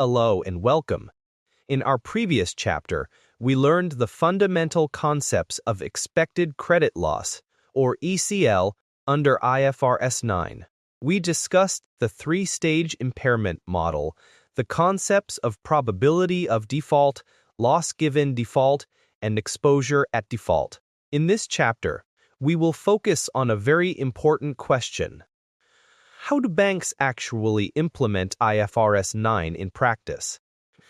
Hello and welcome. In our previous chapter, we learned the fundamental concepts of expected credit loss, or ECL, under IFRS 9. We discussed the three-stage impairment model, the concepts of probability of default, loss given default, and exposure at default. In this chapter, we will focus on a very important question. How do banks actually implement IFRS 9 in practice?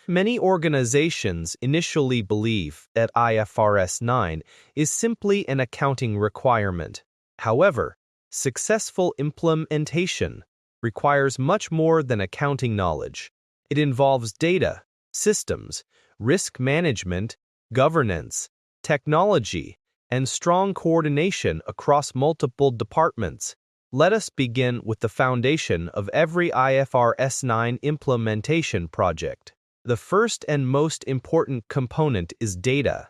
Many organizations initially believe that IFRS 9 is simply an accounting requirement. However, successful implementation requires much more than accounting knowledge. It involves data, systems, risk management, governance, technology, and strong coordination across multiple departments. Let us begin with the foundation of every IFRS 9 implementation project. The first and most important component is data.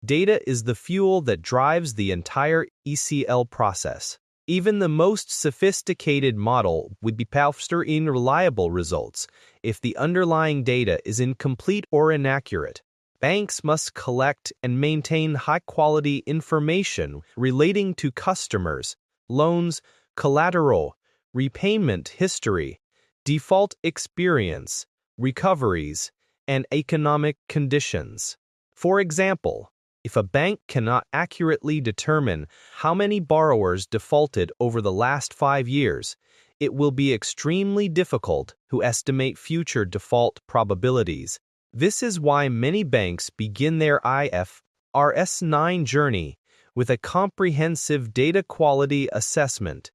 Data is the fuel that drives the entire ECL process. Even the most sophisticated model would be faster in reliable results if the underlying data is incomplete or inaccurate. Banks must collect and maintain high-quality information relating to customers, loans, collateral, repayment history, default experience, recoveries, and economic conditions. For example, if a bank cannot accurately determine how many borrowers defaulted over the last 5 years, it will be extremely difficult to estimate future default probabilities. This is why many banks begin their IFRS 9 journey with a comprehensive data quality assessment.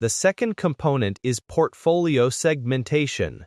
The second component is portfolio segmentation.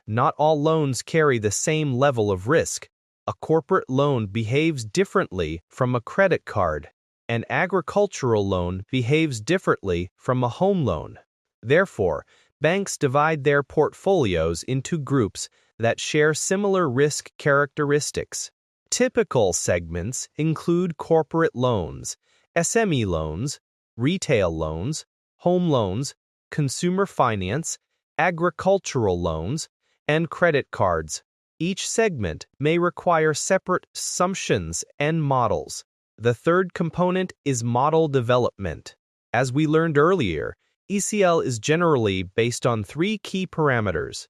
Not all loans carry the same level of risk. A corporate loan behaves differently from a credit card. An agricultural loan behaves differently from a home loan. Therefore, banks divide their portfolios into groups that share similar risk characteristics. Typical segments include corporate loans, SME loans, retail loans, home loans, consumer finance, agricultural loans, and credit cards. Each segment may require separate assumptions and models. The third component is model development. As we learned earlier, ECL is generally based on three key parameters: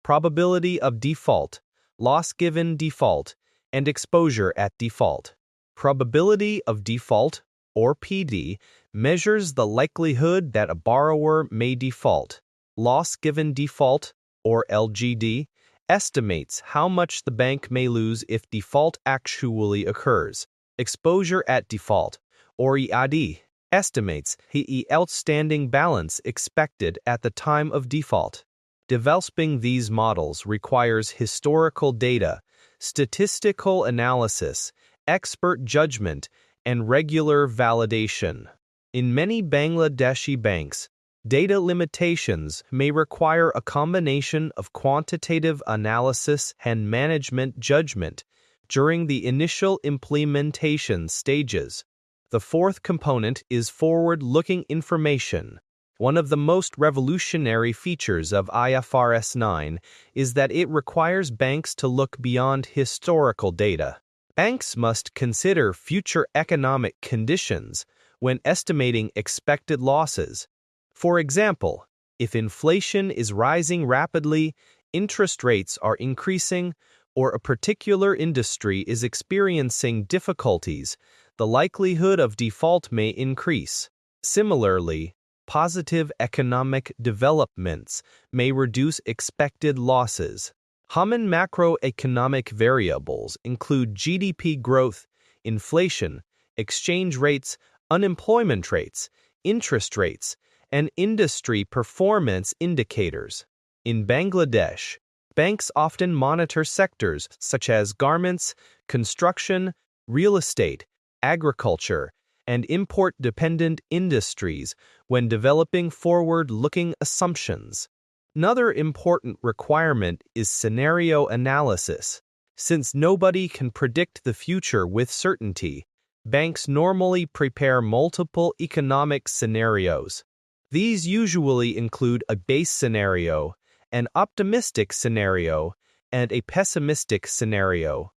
probability of default, loss given default, and exposure at default. Probability of default, or PD, measures the likelihood that a borrower may default. Loss given default, or LGD, estimates how much the bank may lose if default actually occurs. Exposure at default, or EAD, estimates the outstanding balance expected at the time of default. Developing these models requires historical data, statistical analysis, expert judgment, and regular validation. In many Bangladeshi banks, data limitations may require a combination of quantitative analysis and management judgment during the initial implementation stages. The fourth component is forward-looking information. One of the most revolutionary features of IFRS 9 is that it requires banks to look beyond historical data. Banks must consider future economic conditions when estimating expected losses. For example, if inflation is rising rapidly, interest rates are increasing, or a particular industry is experiencing difficulties, the likelihood of default may increase. Similarly, positive economic developments may reduce expected losses. Common macroeconomic variables include GDP growth, inflation, exchange rates, unemployment rates, interest rates, and industry performance indicators. In Bangladesh, banks often monitor sectors such as garments, construction, real estate, agriculture, and import-dependent industries when developing forward-looking assumptions. Another important requirement is scenario analysis. Since nobody can predict the future with certainty, banks normally prepare multiple economic scenarios. These usually include a base scenario, an optimistic scenario, and a pessimistic scenario.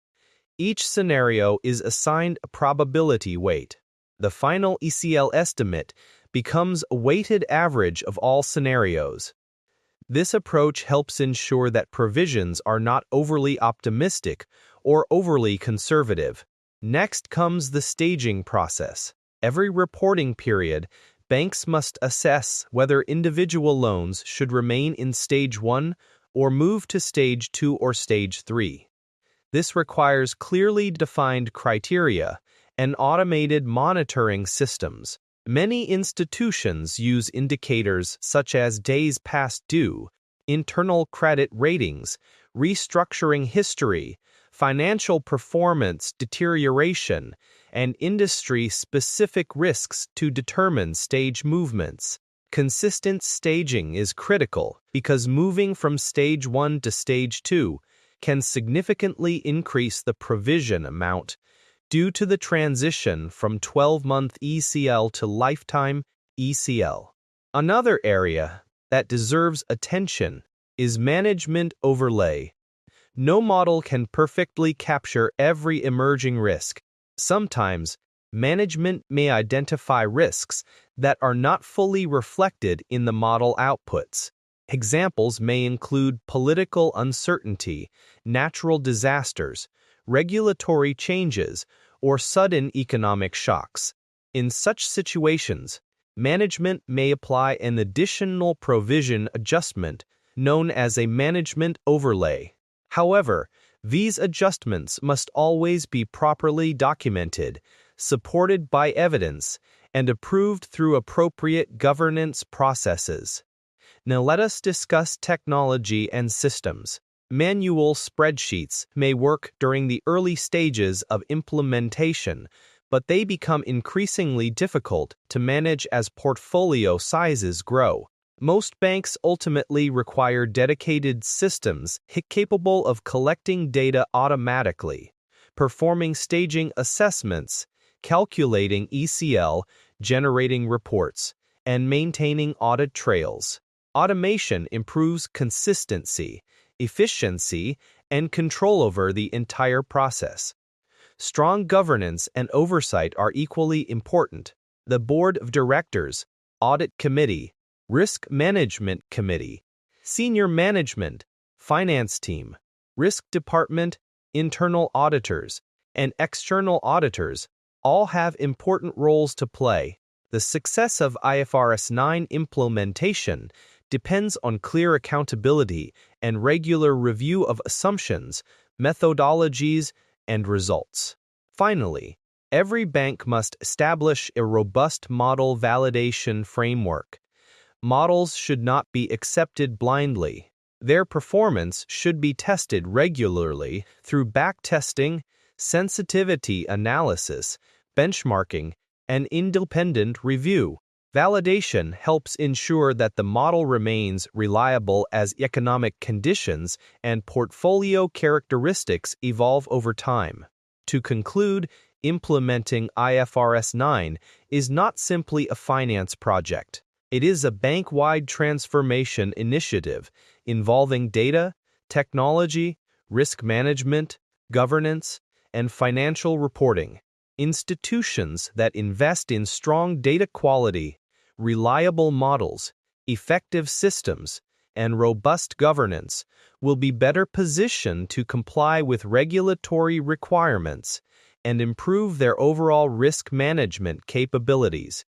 Each scenario is assigned a probability weight. The final ECL estimate becomes a weighted average of all scenarios. This approach helps ensure that provisions are not overly optimistic or overly conservative. Next comes the staging process. Every reporting period, banks must assess whether individual loans should remain in Stage 1 or move to Stage 2 or Stage 3. This requires clearly defined criteria and automated monitoring systems. Many institutions use indicators such as days past due, internal credit ratings, restructuring history, financial performance deterioration, and industry-specific risks to determine stage movements. Consistent staging is critical because moving from Stage 1 to Stage 2 can significantly increase the provision amount due to the transition from 12-month ECL to lifetime ECL. Another area that deserves attention is management overlay. No model can perfectly capture every emerging risk. Sometimes, management may identify risks that are not fully reflected in the model outputs. Examples may include political uncertainty, natural disasters, regulatory changes, or sudden economic shocks. In such situations, management may apply an additional provision adjustment known as a management overlay. However, these adjustments must always be properly documented, supported by evidence, and approved through appropriate governance processes. Now let us discuss technology and systems. Manual spreadsheets may work during the early stages of implementation, but they become increasingly difficult to manage as portfolio sizes grow. Most banks ultimately require dedicated systems capable of collecting data automatically, performing staging assessments, calculating ECL, generating reports, and maintaining audit trails. Automation improves consistency, efficiency, and control over the entire process. Strong governance and oversight are equally important. The Board of Directors, Audit Committee, Risk Management Committee, Senior Management, Finance Team, Risk Department, Internal Auditors, and External Auditors all have important roles to play. The success of IFRS 9 implementation depends on clear accountability and regular review of assumptions, methodologies, and results. Finally, every bank must establish a robust model validation framework. Models should not be accepted blindly. Their performance should be tested regularly through backtesting, sensitivity analysis, benchmarking, and independent review. Validation helps ensure that the model remains reliable as economic conditions and portfolio characteristics evolve over time. To conclude, implementing IFRS 9 is not simply a finance project. It is a bank-wide transformation initiative involving data, technology, risk management, governance, and financial reporting. Institutions that invest in strong data quality, reliable models, effective systems, and robust governance will be better positioned to comply with regulatory requirements and improve their overall risk management capabilities.